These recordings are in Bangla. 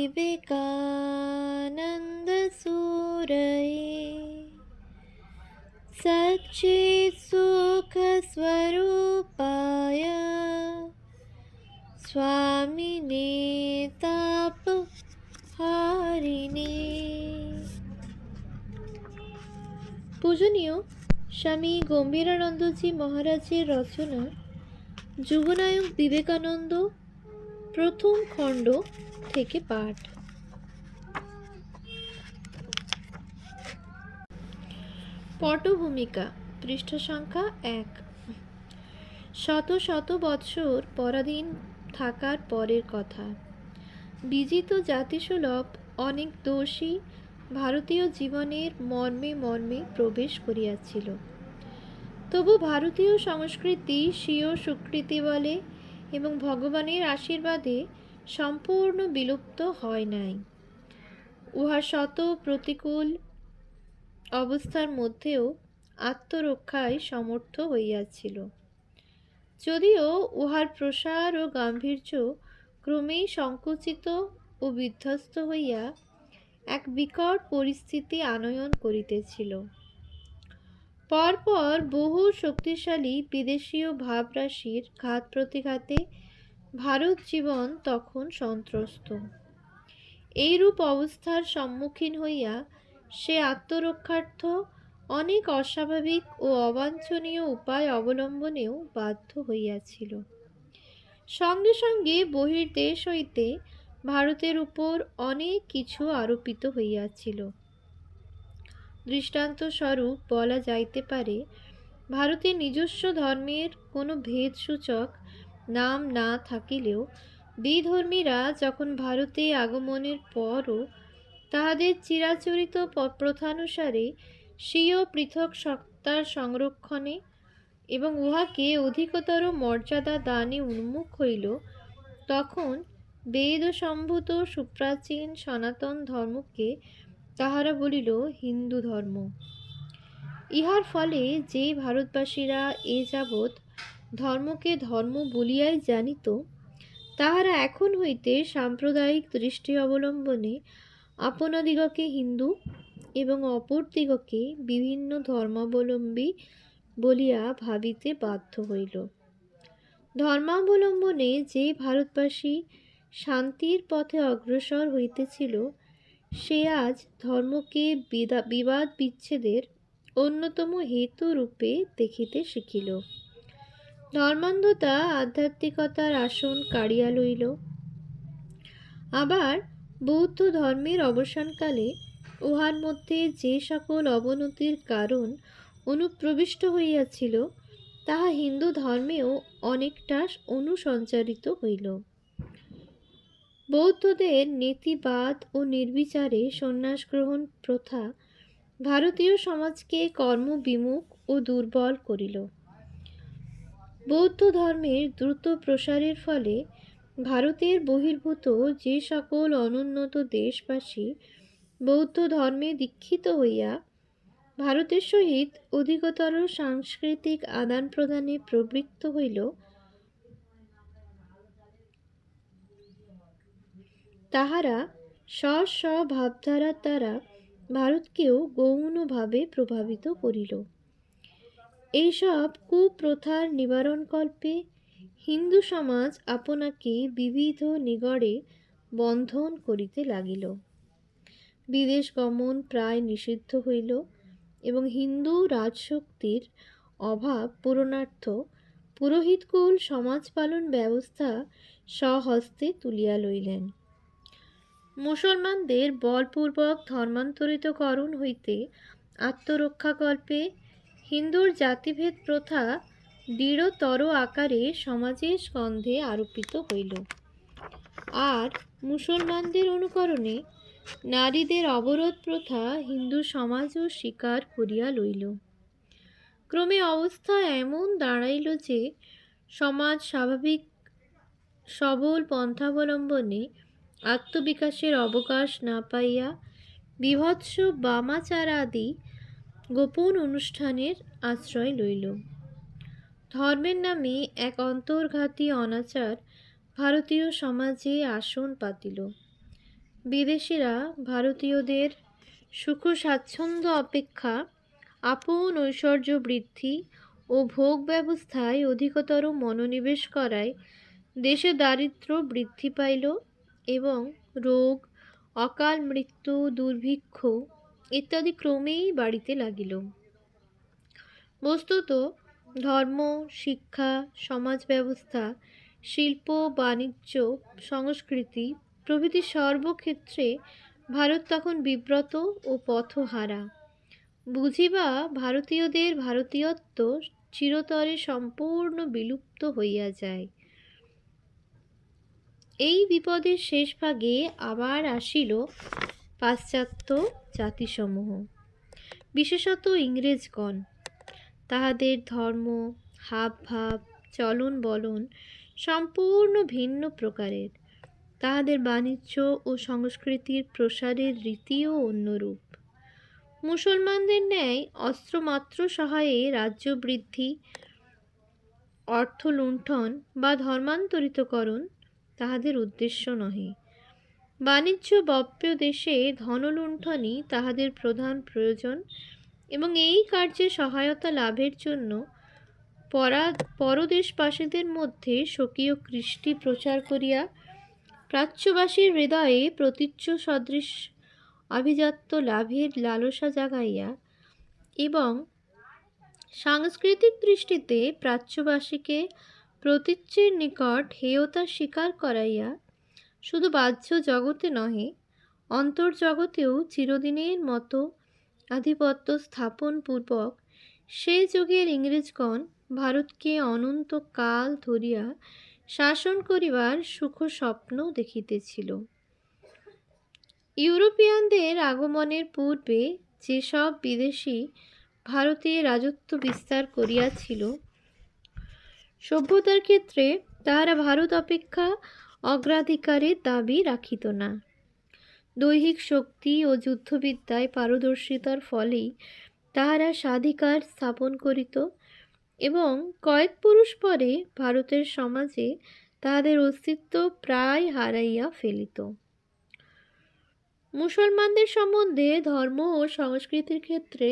विवेकानन्दसूरये सच्चित्सुखस्वरूपाय स्वामिने तापहारिणे। পূজনীয় স্বামী গম্ভীরানন্দজি মহারাজের রচনা যুগনায়ক বিবেকানন্দ প্রথম খণ্ড থেকে পাঠ। পটভূমিকা পৃষ্ঠ সংখ্যা 1। শত শত বৎসর পরাধীন থাকার পরের কথা। বিজিত জাতিসুলভ অনেক দোষী ভারতীয় জীবনের মর্মে মর্মে প্রবেশ করিয়াছিল। তবু ভারতীয় সংস্কৃতি স্বীয় স্বীকৃতি বলে এবং ভগবানের আশীর্বাদে সম্পূর্ণ বিলুপ্ত হয় নাই। উহা শত প্রতিকূল অবস্থার মধ্যেও আত্মরক্ষায় সমর্থ হইয়াছিল, যদিও উহার প্রসার ও গাম্ভীর্য ক্রমেই সংকুচিত ও বিধ্বস্ত হইয়া এক বিকট পরিস্থিতি আনয়ন করিতেছিল। পরপর বহু শক্তিশালী বিদেশীয় ভাবরাশির ঘাত প্রতিঘাতে ভারত জীবন তখন সন্ত্রস্ত। এইরূপ অবস্থার সম্মুখীন হইয়া সে আত্মরক্ষার্থ অনেক অস্বাভাবিক ও অবাঞ্ছনীয় উপায় অবলম্বনেও বাধ্য হইয়াছিল। সঙ্গে সঙ্গে বহির্দেশ হইতে ভারতের উপর অনেক কিছু আরোপিত হইয়াছিল। দৃষ্টান্তস্বরূপ বলা যাইতে পারে, ভারতের নিজস্ব ধর্মের কোনো ভেদসূচক নাম না থাকিলেও বিধর্মীরা যখন ভারতে আগমনের পরও তাহাদের চিরাচরিত প্রথানুসারে স্বীয় পৃথক সত্তার সংরক্ষণে এবং উহাকে অধিকতর মর্যাদা দানে উন্মুখ হইল, তখন বেদ সম্ভূত সুপ্রাচীন সনাতন ধর্মকে তাহারা বলিল হিন্দু ধর্ম। ইহার ফলে যে ভারতবাসীরা এ যাবৎ ধর্মকে ধর্ম বলিয়াই জানিত, তাহারা এখন হইতে সাম্প্রদায়িক দৃষ্টি অবলম্বনে আপনাদিগকে হিন্দু এবং অপরদিগকে বিভিন্ন ধর্মাবলম্বী বলিয়া ভাবিতে বাধ্য হইল। ধর্মাবলম্বনে যে ভারতবাসী শান্তির পথে অগ্রসর হইতেছিল, সে আজ ধর্মকে বিবাদ বিচ্ছেদের অন্যতম হেতু রূপে দেখিতে শিখিল। ধর্মান্ধতা আধ্যাত্মিকতার আসন কাড়িয়া লইল। আবার বৌদ্ধ ধর্মের অবসানকালে উহার মধ্যে যে সকল অবনতির কারণ অনুপ্রবিষ্ট হইয়াছিল, তাহা হিন্দু ধর্মেও অনেকটা অনুসঞ্চারিত হইল। বৌদ্ধদের নীতিবাদ ও নির্বিচারে সন্ন্যাস গ্রহণ প্রথা ভারতীয় সমাজকে কর্মবিমুখ ও দুর্বল করিল। বৌদ্ধ ধর্মের দ্রুত প্রসারের ফলে ভারতের বহির্ভূত যে সকল অনুন্নত দেশবাসী বৌদ্ধ ধর্মে দীক্ষিত হইয়া ভারতের সহিত অধিকতর সাংস্কৃতিক আদান প্রদানে প্রবৃত্ত হইল, তাহারা স্ব ভাবধারার দ্বারা ভারতকেও গৌণভাবে প্রভাবিত করিল। এইসব কুপ্রথার নিবারণকল্পে হিন্দু সমাজ আপনাকে বিবিধ নিগড়ে বন্ধন করিতে লাগিল। বিদেশ গমন প্রায় নিষিদ্ধ হইল এবং হিন্দু রাজশক্তির অভাব পূরণার্থ পুরোহিতকুল সমাজ পালন ব্যবস্থা স্বহস্তে তুলিয়া লইলেন। মুসলমানদের বলপূর্বক ধর্মান্তরিতকরণ হইতে আত্মরক্ষাকল্পে হিন্দুর জাতিভেদ প্রথা দৃঢ়তর আকারে সমাজের স্কন্ধে আরোপিত হইল। আর মুসলমানদের অনুকরণে নারীদের অবরোধ প্রথা হিন্দু সমাজও স্বীকার করিয়া লইল। ক্রমে অবস্থা এমন দাঁড়াইল যে সমাজ স্বাভাবিক সবল পন্থাবলম্বনে আত্মবিকাশের অবকাশ না পাইয়া বীভৎস বামাচারাদি গোপন অনুষ্ঠানের আশ্রয় লইল। ধর্মের নামে এক অন্তর্ঘাতী অনাচার ভারতীয় সমাজে আসন পাতিল। বিদেশিরা ভারতীয়দের সুখ স্বাচ্ছন্দ্য অপেক্ষা আপন ঐশ্বর্য বৃদ্ধি ও ভোগ ব্যবস্থায় অধিকতর মনোনিবেশ করায় দেশে দারিদ্র্য বৃদ্ধি পাইল এবং রোগ, অকাল মৃত্যু, দুর্ভিক্ষ ইত্যাদি ক্রমেই বাড়িতে লাগিল। বস্তুত ধর্ম, শিক্ষা, সমাজ ব্যবস্থা, শিল্প, বাণিজ্য, সংস্কৃতি প্রভৃতি সর্বক্ষেত্রে ভারত তখন বিব্রত ও পথহারা। বুঝিবা ভারতীয়দের ভারতীয়ত্ব চিরতরে সম্পূর্ণ বিলুপ্ত হইয়া যায়। এই বিপদের শেষ ভাগে আবার আসিল পাশ্চাত্য জাতিসমূহ, বিশেষত ইংরেজগণ। তাহাদের ধর্ম, হাবভাব, চলন বলন সম্পূর্ণ ভিন্ন প্রকারের। তাহাদের বাণিজ্য ও সংস্কৃতির প্রসারের রীতিও অন্যরূপ। মুসলমানদের ন্যায় অস্ত্রমাত্র সহায়ে রাজ্য বৃদ্ধি, অর্থ লুণ্ঠন বা ধর্মান্তরিতকরণ তাহাদের উদ্দেশ্য নহে। বাণিজ্য বপ্য দেশে ধনলুণ্ঠনই তাহাদের প্রধান প্রয়োজন এবং এই কার্যে সহায়তা লাভের জন্য পরদেশবাসীদের মধ্যে স্বকীয় কৃষ্টি প্রচার করিয়া প্রাচ্যবাসীর হৃদয়ে প্রতীচ্য সদৃশ আভিজাত্য লাভের লালসা জাগাইয়া এবং সাংস্কৃতিক দৃষ্টিতে প্রাচ্যবাসীকে প্রতীচ্যের নিকট হেয়তা স্বীকার করাইয়া শুধু বাহ্য জগতে নহে অন্তর্জগতেও চিরদিনের মতো আধিপত্য স্থাপন পূর্বক সে যুগের ইংরেজগণ ভারতকে অনন্ত কাল ধরিয়া শাসন করিবার সুখ স্বপ্ন দেখিতেছিল। ইউরোপিয়ানদের আগমনের পূর্বে যেসব বিদেশী ভারতে রাজত্ব বিস্তার করিয়াছিল, সভ্যতার ক্ষেত্রে তাহারা ভারত অপেক্ষা অগ্রাধিকারের দাবি রাখিত না। দৈহিক শক্তি ও যুদ্ধবিদ্যায় পারদর্শিতার ফলেই তাহারা স্বাধিকার স্থাপন করিত এবং কয়েক পুরুষ পরে ভারতের সমাজে তাহাদের অস্তিত্ব প্রায় হারাইয়া ফেলিত। মুসলমানদের সম্বন্ধে ধর্ম ও সংস্কৃতির ক্ষেত্রে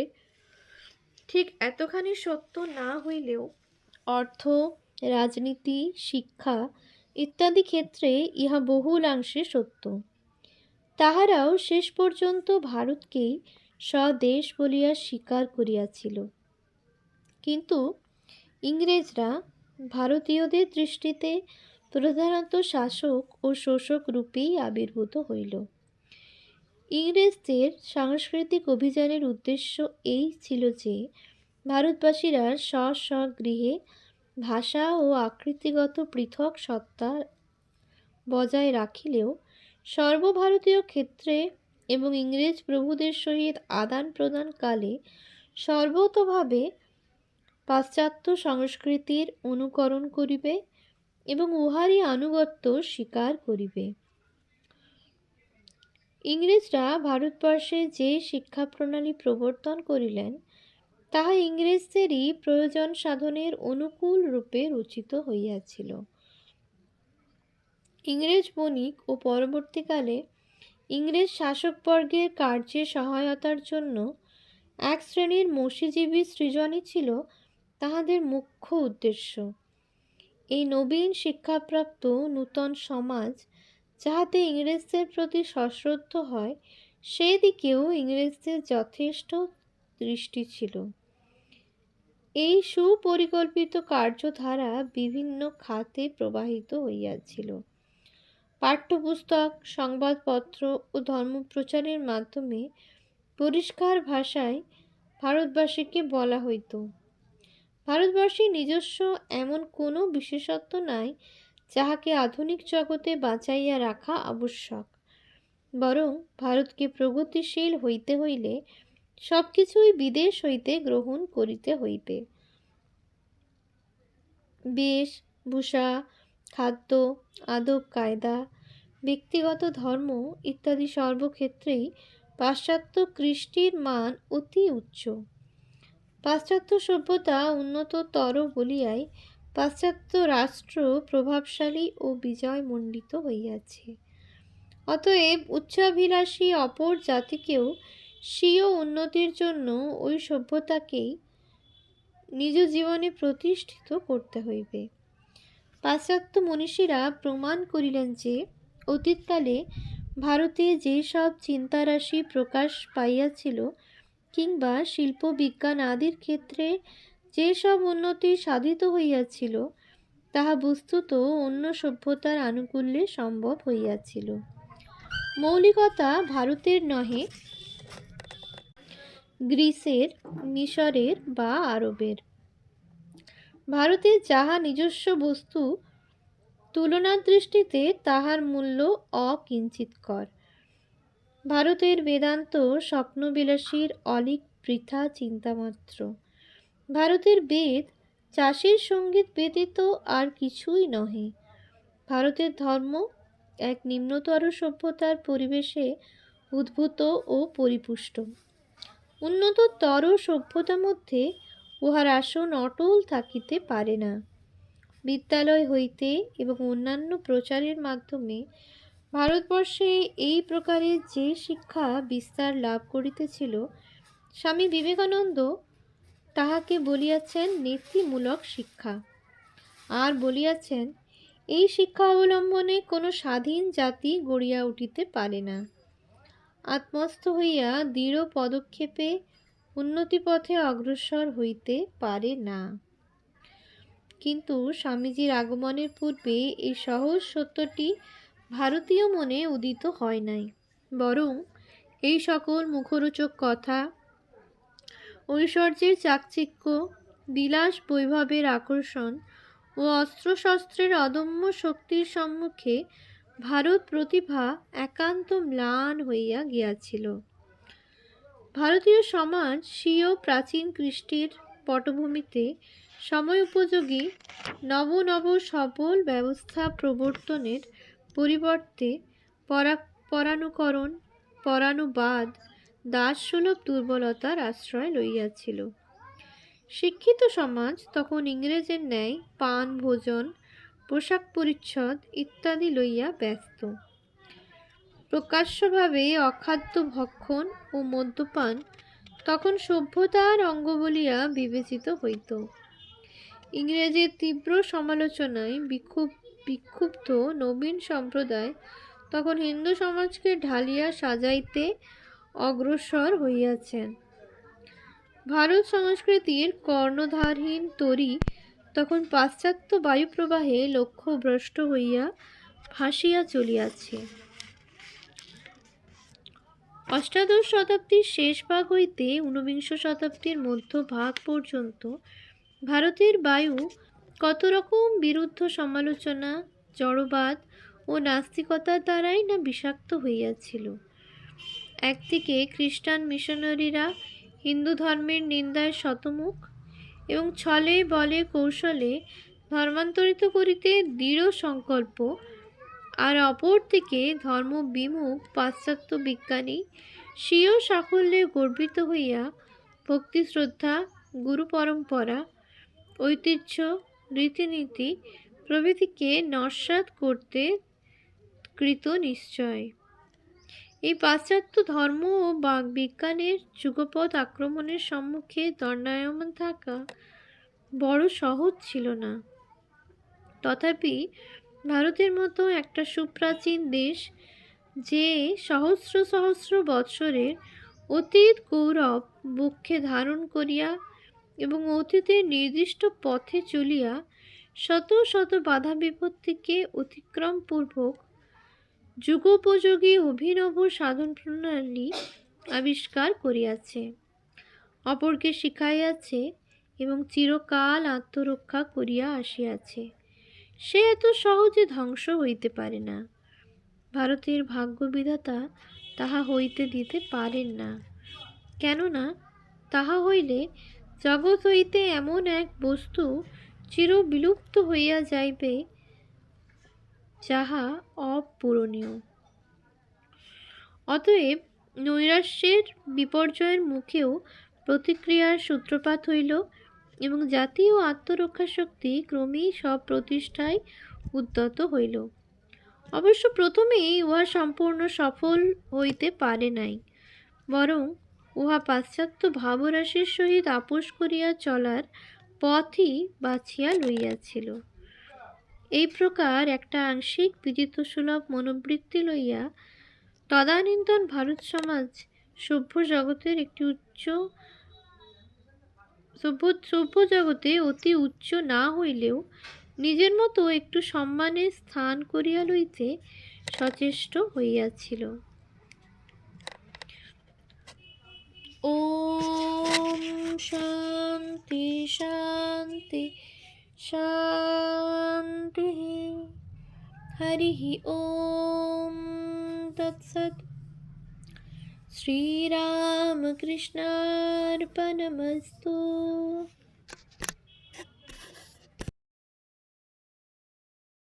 ঠিক এতখানি সত্য না হইলেও অর্থ, রাজনীতি, শিক্ষা ইত্যাদি ক্ষেত্রে ইহা বহুলাংশে সত্য। তাহারাও শেষ পর্যন্ত ভারতকেই স্বদেশ বলিয়া স্বীকার করিয়াছিল। কিন্তু ইংরেজরা ভারতীয়দের দৃষ্টিতে প্রধানত শাসক ও শোষক রূপেই আবির্ভূত হইল। ইংরেজদের সাংস্কৃতিক অভিযানের উদ্দেশ্য এই ছিল যে ভারতবাসীরা স্ব-স্ব-গৃহে ভাষা ও আকৃতিগত পৃথক সত্তা বজায় রাখিলেও সর্বভারতীয় ক্ষেত্রে এবং ইংরেজ প্রভুদের সহিত আদান প্রদান কালে সর্বতোভাবে পাশ্চাত্য সংস্কৃতির অনুকরণ করিবে এবং উহারই আনুগত্য স্বীকার করিবে। ইংরেজরা ভারতবর্ষে যে শিক্ষা প্রণালী প্রবর্তন করিলেন তাহা ইংরেজদেরই প্রয়োজন সাধনের অনুকূল রূপে রচিত হইয়াছিল। ইংরেজ বণিক ও পরবর্তীকালে ইংরেজ শাসকবর্গের কার্যে সহায়তার জন্য এক শ্রেণীর মসীজীবী সৃজনই ছিল তাহাদের মুখ্য উদ্দেশ্য। এই নবীন শিক্ষাপ্রাপ্ত নূতন সমাজ যাহাতে ইংরেজদের প্রতি সশ্রদ্ধ হয় সেদিকেও ইংরেজদের যথেষ্ট দৃষ্টি ছিল। এই সুপরিকল্পিত কার্যধারা বিভিন্ন খাতে প্রবাহিত হইয়াছিল। পাঠ্যপুস্তক, সংবাদপত্র ও ধর্মপ্রচারের মাধ্যমে পরিষ্কার ভাষায় ভারতবাসীকে বলা হইত, ভারতবর্ষের নিজস্ব এমন কোনো বিশেষত্ব নাই যাহাকে আধুনিক জগতে বাঁচাইয়া রাখা আবশ্যক, বরং ভারতকে প্রগতিশীল হইতে হইলে সব কিছুই বিদেশ হইতে গ্রহণ করিতে হইবে। বেশ, ভূষা, খাদ্য, আদব কায়দা, ব্যক্তিগত ধর্ম ইত্যাদি সর্বক্ষেত্রেই পাশ্চাত্য কৃষ্টির মান অতি উচ্চ। পাশ্চাত্য সভ্যতা উন্নততর বলিয়াই পাশ্চাত্য রাষ্ট্র প্রভাবশালী ও বিজয়মণ্ডিত হইয়াছে। অতএব উচ্চাভিলাষী অপর জাতিকেও স্বীয় উন্নতির জন্য ওই সভ্যতাকেই নিজ জীবনে প্রতিষ্ঠিত করতে হইবে। পাশ্চাত্য মনীষীরা প্রমাণ করিলেন যে অতীতকালে ভারতে যে সব চিন্তারাশি প্রকাশ পাইয়াছিল, কিংবা শিল্প বিজ্ঞান আদির ক্ষেত্রে যে সব উন্নতি সাধিত হইয়াছিল, তাহা বস্তুত অন্য সভ্যতার আনুকূল্যে সম্ভব হইয়াছিল। মৌলিকতা ভারতের নহে, গ্রীসের, মিশরের বা আরবের। ভারতের যাহা নিজস্ব বস্তু, তুলনার দৃষ্টিতে তাহার মূল্য অকিঞ্চিৎকর। ভারতের বেদান্ত স্বপ্নবিলাসীর অলীক বৃথা চিন্তামাত্র। ভারতের বেদ চাষের সঙ্গীত ব্যতীত আর কিছুই নহে। ভারতের ধর্ম এক নিম্নতর সভ্যতার পরিবেশে উদ্ভূত ও পরিপুষ্ট। উন্নততর সভ্যতা মধ্যে উহার আসন অটল থাকিতে পারে না। বিদ্যালয় হইতে এবং অন্যান্য প্রচারের মাধ্যমে ভারতবর্ষে এই প্রকারের যে শিক্ষা বিস্তার লাভ করিতেছিল, স্বামী বিবেকানন্দ তাহাকে বলিয়াছেন নীতিমূলক শিক্ষা। আর বলিয়াছেন, এই শিক্ষা অবলম্বনে কোনো স্বাধীন জাতি গড়িয়া উঠিতে পারে না। আত্মস্থ হইয়া দৃঢ় পদক্ষেপে উন্নতিপথে অগ্রসর হইতে পারে না। কিন্তু স্বামীজির আগমনের পূর্বে এই সহজ সত্যটি ভারতীয় মনে উদিত হয় নাই, বরং এই সকল মুখরোচক কথা, ঐশ্বর্যের চাকচিক্য, বিলাস বৈভবের আকর্ষণ ও অস্ত্রশস্ত্রের অদম্য শক্তির সম্মুখে ভারত প্রতিভা একান্ত ম্লান হইয়া গিয়াছিল। ভারতীয় সমাজ স্বীয় প্রাচীন কৃষ্টির পটভূমিতে সময় উপযোগী নব নব সবল ব্যবস্থা প্রবর্তনের পরিবর্তে পরানুকরণ, পরানুবাদ, দাসসুলভ দুর্বলতার আশ্রয় লইয়াছিল। শিক্ষিত সমাজ তখন ইংরেজের ন্যায় পান ভোজন, পোশাক পরিচ্ছদ ইত্যাদি লইয়া ব্যস্ত। প্রকাশ্যভাবে অখাদ্য ভক্ষণ ও মদ্যপান তখন সভ্যতার অঙ্গ বলিয়া বিবেচিত হইত। ইংরেজের তীব্র সমালোচনায় বিক্ষুব্ধ নবীন সম্প্রদায় তখন হিন্দু সমাজকে ঢালিয়া সাজাইতে অগ্রসর হইয়াছেন। ভারত সংস্কৃতির কর্ণধারহীন তরী তখন পাশ্চাত্য বায়ুপ্রবাহে লক্ষ্যভ্রষ্ট হইয়া ভাসিয়া চলিয়াছে। অষ্টাদশ শতাব্দীর শেষ ভাগ হইতে ঊনবিংশ শতাব্দীর মধ্যভাগ পর্যন্ত ভারতের বায়ু কত রকম বিরুদ্ধ সমালোচনা, জড়বাদ ও নাস্তিকতার দ্বারাই না বিষাক্ত হইয়াছিল। একদিকে খ্রিস্টান মিশনারিরা হিন্দু ধর্মের নিন্দায় শতমুখ এবং ছলে বলে কৌশলে ধর্মান্তরিত করিতে দৃঢ় সংকল্প, আর অপরদিকে ধর্মবিমুখ পাশ্চাত্য বিজ্ঞানী স্বীয় সাফল্যে গর্বিত হইয়া ভক্তি শ্রদ্ধা, গুরু পরম্পরা, ঐতিহ্য, রীতিনীতি প্রভৃতিকে নস্যাৎ করতে কৃত নিশ্চয়। এই পাশ্চাত্য ধর্ম ও বিজ্ঞানের যুগপৎ আক্রমণের সম্মুখে দণ্ডায়মান থাকা বড় সহজ ছিল না। তথাপি ভারতের মতো একটা সুপ্রাচীন দেশ, যে সহস্র সহস্র বৎসরের অতীত গৌরব বক্ষে ধারণ করিয়া এবং অতীতের নির্দিষ্ট পথে চলিয়া শত শত বাধা বিপত্তিকে অতিক্রম পূর্বক যুগোপযোগী অভিনব সাধন প্রণালী আবিষ্কার করিয়াছে, অপরকে শিখাইয়াছে এবং চিরকাল আত্মরক্ষা করিয়া আসিয়াছে, সে এত সহজে ধ্বংস হইতে পারে না। ভারতের ভাগ্যবিধাতা তাহা হইতে দিতে পারেন না, কেননা তাহা হইলে জগৎ হইতে এমন এক বস্তু চির বিলুপ্ত হইয়া যাইবে, যাহা অপূরণীয়। অতএব নৈরাশ্যের বিপর্যয়ের মুখেও প্রতিক্রিয়ার সূত্রপাত হইল এবং জাতি ও আত্মরক্ষা শক্তি ক্রমেই সব প্রতিষ্ঠায় উদ্যত হইল। অবশ্য প্রথমেই উহা সম্পূর্ণ সফল হইতে পারে নাই, বরং উহা পাশ্চাত্য ভাবরাশির সহিত আপোষ করিয়া চলার পথই বাছিয়া লইয়াছিল। এই প্রকার একটা আংশিক বিদিতসুলভ মনোবৃত্তি লইয়া তদানীন্তন ভারত সমাজ সভ্য জগতের একটি সভ্য জগতে অতি উচ্চ না হইলেও নিজের মতো একটু সম্মানের স্থান করিয়া লইতে সচেষ্ট হইয়াছিল। ওম শান্তি শান্তি শান্তি। হরিঃ ওম তৎসৎ। শ্রীরামকৃষ্ণার্পণমস্তু।